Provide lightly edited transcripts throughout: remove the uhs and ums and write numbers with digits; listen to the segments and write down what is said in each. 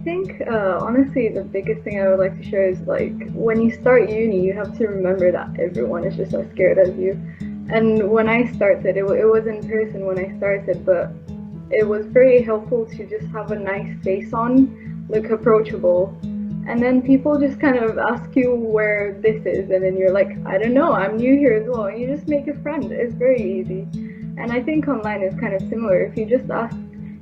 think honestly the biggest thing I would like to share is like when you start uni you have to remember that everyone is just as scared as you. And when I started, it was in person when I started, but it was very helpful to just have a nice face on, look approachable, and then people just kind of ask you where this is, and then you're like, I don't know, I'm new here as well, and you just make a friend. It's very easy. And I think online is kind of similar. If you just ask,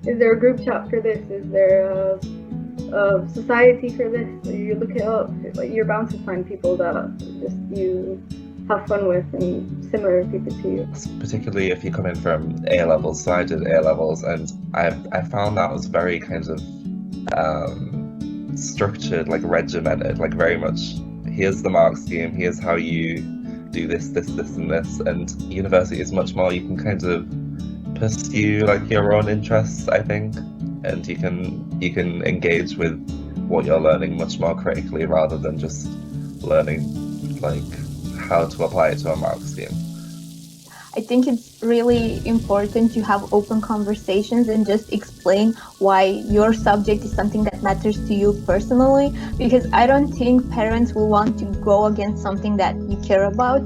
is there a group chat for this? Is there a society for this? You look it up, you're bound to find people that just you have fun with and similar people to you. Particularly if you come in from A levels. So I did A levels, and I found that was very kind of structured, like regimented, like very much. Here's the mark scheme. Here's how you do this, this, and this. And university is much more. You can kind of pursue like your own interests, I think, and you can engage with what you're learning much more critically rather than just learning like how to apply it to a mark scheme. I think it's really important to have open conversations and just explain why your subject is something that matters to you personally, because I don't think parents will want to go against something that you care about.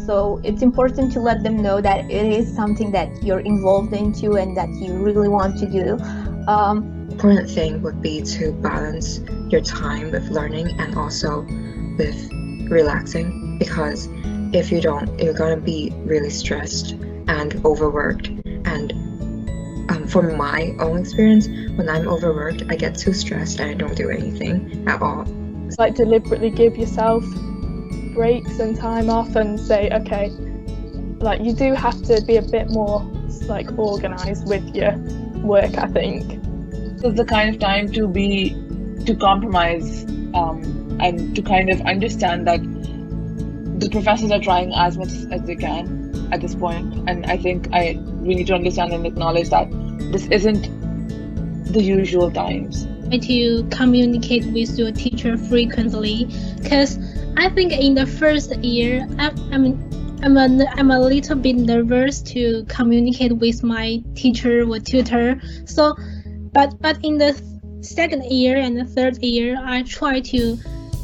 So it's important to let them know that it is something that you're involved into and that you really want to do. Important thing would be to balance your time with learning and also with relaxing, because if you don't, you're gonna be really stressed and overworked. And from my own experience, when I'm overworked, I get too stressed and I don't do anything at all. It's like deliberately give yourself breaks and time off and say, okay, like you do have to be a bit more like organised with your work, I think. So it's the kind of time to compromise and to kind of understand that the professors are trying as much as they can at this point, and I think we need to understand and acknowledge that this isn't the usual times. Try to communicate with your teacher frequently, because I think in the first year I'm a little bit nervous to communicate with my teacher or tutor. So, but in the second year and the third year, I try to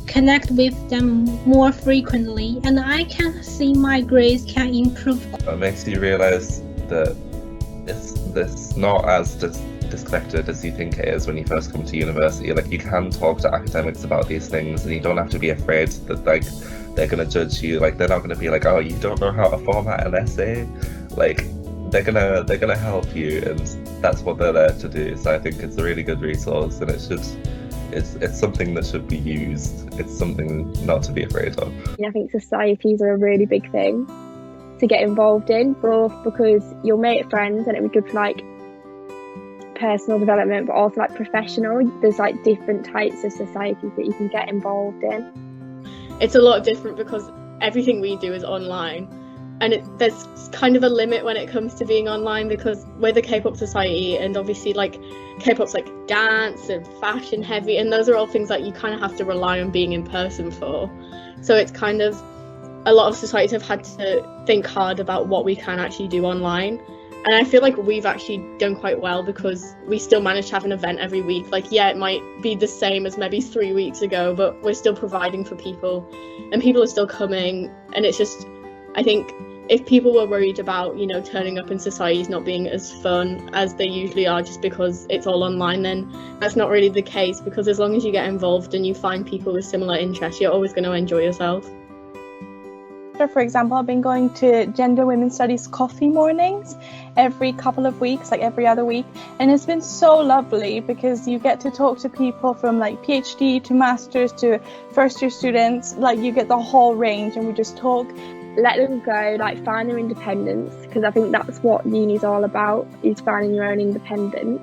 connect with them more frequently, and I can see my grades can improve. It makes you realise that it's not as disconnected as you think it is when you first come to university. Like, you can talk to academics about these things, and you don't have to be afraid that like they're gonna judge you. Like, they're not gonna be like, oh, you don't know how to format an essay. Like, they're gonna help you, and that's what they're there to do. So I think it's a really good resource, and it's something that should be used. It's something not to be afraid of. I think societies are a really big thing to get involved in, both because you'll make friends and it'll be good for like personal development, but also like professional. There's like different types of societies that you can get involved in. It's a lot different because everything we do is online, and there's kind of a limit when it comes to being online, because we're the K-pop society, and obviously like K-pop's like dance and fashion heavy, and those are all things that you kind of have to rely on being in person for. So it's kind of, a lot of societies have had to think hard about what we can actually do online, and I feel like we've actually done quite well because we still manage to have an event every week. Like, yeah, it might be the same as maybe 3 weeks ago, but we're still providing for people and people are still coming. And it's just, I think if people were worried about, you know, turning up in societies not being as fun as they usually are just because it's all online, then that's not really the case, because as long as you get involved and you find people with similar interests, you're always going to enjoy yourself. For example, I've been going to gender women's studies coffee mornings every couple of weeks, like every other week, and it's been so lovely because you get to talk to people from like PhD to masters to first year students. Like, you get the whole range, and we just talk. Let them go, like find their independence, because I think that's what uni's all about, is finding your own independence.